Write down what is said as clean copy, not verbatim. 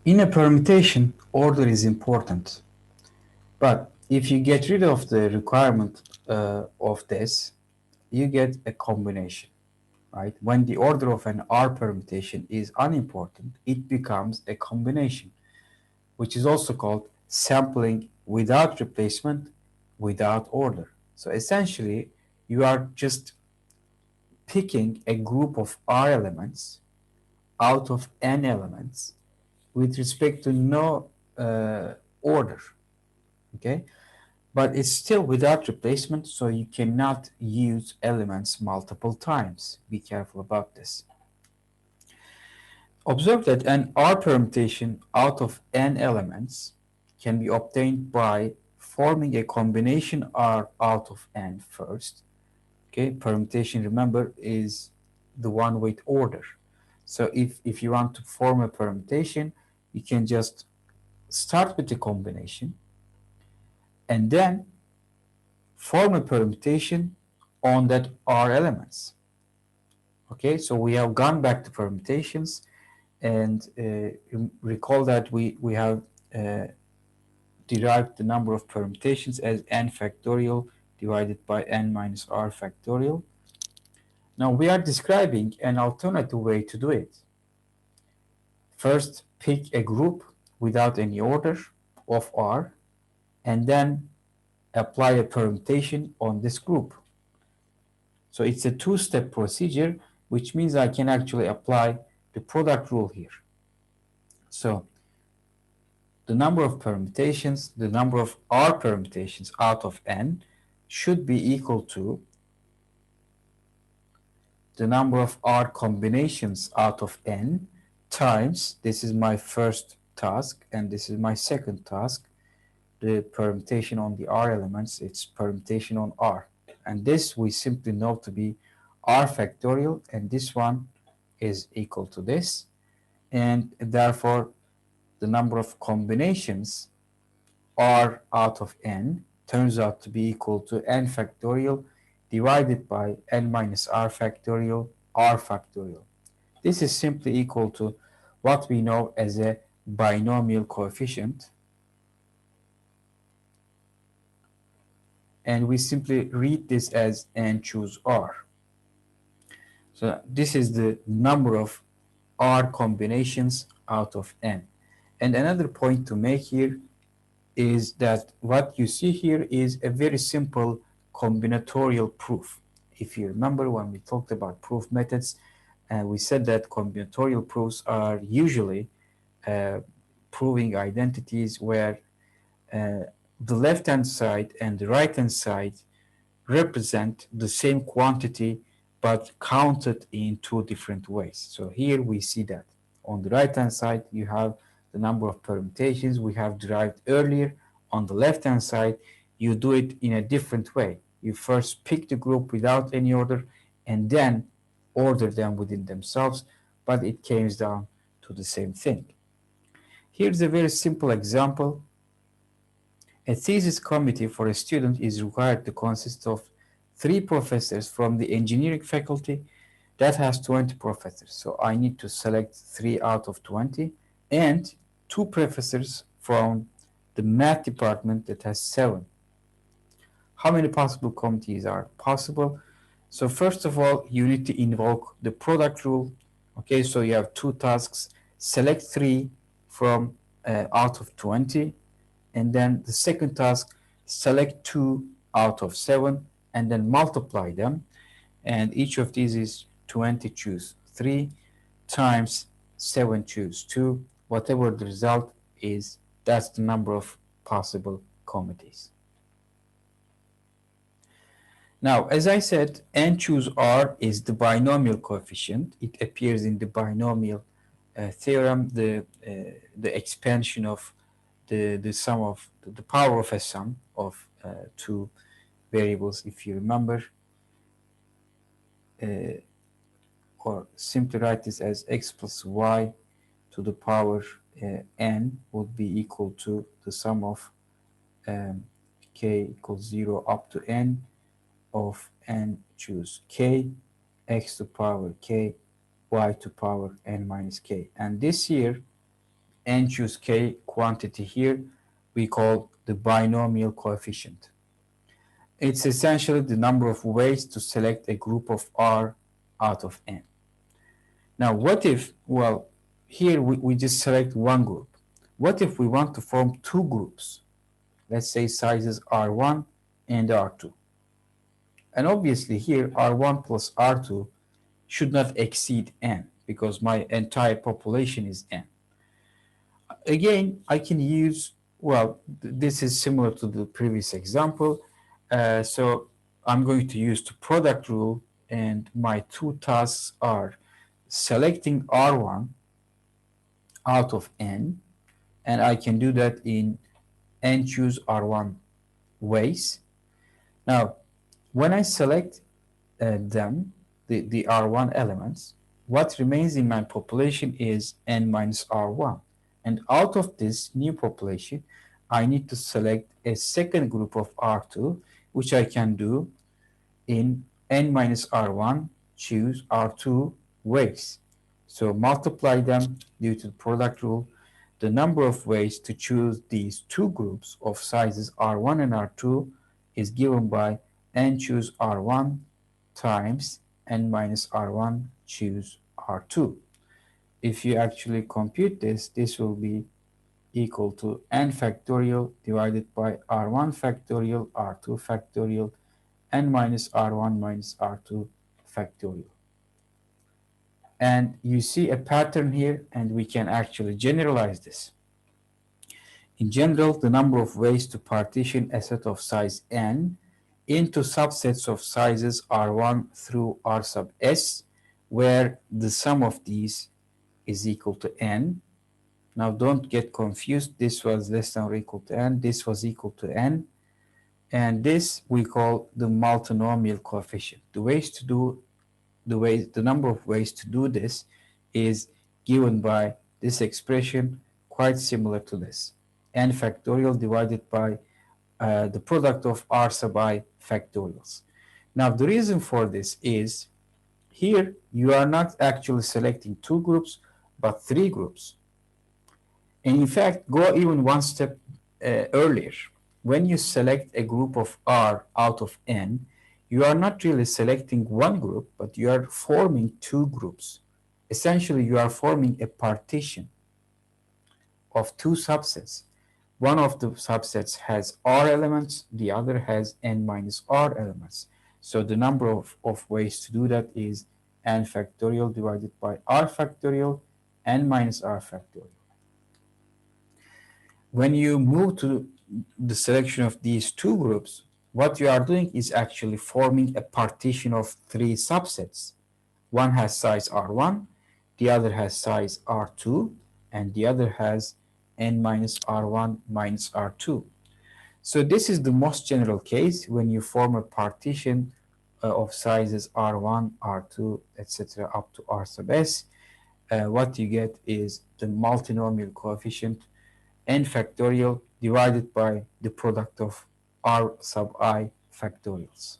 In a permutation, order is important, but if you get rid of the requirement of this, you get a combination, right? When the order of an R permutation is unimportant, it becomes a combination, which is also called sampling without replacement, without order. So essentially, you are just picking a group of R elements out of N elements with respect to no order, okay? But it's still without replacement, so you cannot use elements multiple times. Be careful about this. Observe that an R permutation out of N elements can be obtained by forming a combination R out of N first. Okay, permutation, remember, is the one with order. So if you want to form a permutation, you can just start with the combination and then form a permutation on that R elements. Okay, so we have gone back to permutations and recall that we have uh, derived the number of permutations as n factorial divided by n minus r factorial. Now we are describing an alternative way to do it. First, pick a group without any order of R and then apply a permutation on this group. So it's a two-step procedure, which means I can actually apply the product rule here. So the number of permutations, the number of R permutations out of n should be equal to the number of R combinations out of n times, this is my first task and this is my second task, the permutation on the R elements, it's permutation on R. And this we simply know to be R factorial, and this one is equal to this. And therefore, the number of combinations R out of n turns out to be equal to n factorial divided by n minus r factorial, r factorial. This is simply equal to what we know as a binomial coefficient, and we simply read this as n choose r. So this is the number of r combinations out of n. And another point to make here is that what you see here is a very simple combinatorial proof. If you remember when we talked about proof methods, we said that combinatorial proofs are usually uh, proving identities where uh, the left-hand side and the right-hand side represent the same quantity but counted in two different ways. So here we see that. On the right-hand side, you have the number of permutations we have derived earlier. On the left-hand side, you do it in a different way. You first pick the group without any order and then order them within themselves, but it comes down to the same thing. Here's a very simple example. A thesis committee for a student is required to consist of 3 professors from the engineering faculty that has 20 professors. So I need to select 3 out of 20 and 2 professors from the math department that has 7. How many possible committees are possible? So first of all, you need to invoke the product rule. Okay, so you have 2 tasks. Select 3 from out of 20. And then the second task, select 2 out of 7 and then multiply them. And each of these is 20 choose 3 times 7 choose 2. Whatever the result is, that's the number of possible committees. Now, as I said, n choose r is the binomial coefficient. It appears in the binomial theorem, the expansion of the sum of the power of a sum of 2 variables, if you remember, or simply write this as x plus y to the power n would be equal to the sum of k equals 0 up to n of n choose k, x to power k, y to power n minus k. And this here, n choose k quantity here we call the binomial coefficient. It's essentially the number of ways to select a group of R out of n. Now what if, well, here we just select one group. What if we want to form two groups? Let's say sizes R1 and R2. And obviously here R1 plus R2 should not exceed n because my entire population is n. Again, I can use, well, this is similar to the previous example. So I'm going to use the product rule, and my two tasks are selecting R1 out of n, and I can do that in n choose R1 ways. Now, when I select them, the R1 elements, what remains in my population is n minus R1. And out of this new population, I need to select a second group of R2, which I can do in n minus R1 choose R2 ways. So multiply them due to the product rule. The number of ways to choose these two groups of sizes R1 and R2 is given by n choose R1 times n minus R1 choose R2. If you actually compute this, this will be equal to n factorial divided by R1 factorial, R2 factorial, n minus R1 minus R2 factorial. And you see a pattern here, and we can actually generalize this. In general, the number of ways to partition a set of size n into subsets of sizes R1 through R sub s, where the sum of these is equal to n. Now don't get confused. This was less than or equal to n. This was equal to n. And this we call the multinomial coefficient. The number of ways to do this is given by this expression, quite similar to this. N factorial divided by the product of R sub I factorials. Now the reason for this is here you are not actually selecting two groups, but three groups. And in fact, go even one step earlier. When you select a group of R out of n, you are not really selecting one group, but you are forming two groups. Essentially, you are forming a partition of two subsets. One of the subsets has R elements, the other has n minus R elements. So the number of ways to do that is n factorial divided by R factorial, n minus R factorial. When you move to the selection of these two groups, what you are doing is actually forming a partition of three subsets. One has size R1, the other has size R2, and the other has n minus R1 minus R2. So this is the most general case when you form a partition of sizes R1, R2, etc. up to R sub s. What you get is the multinomial coefficient n factorial divided by the product of R sub I factorials.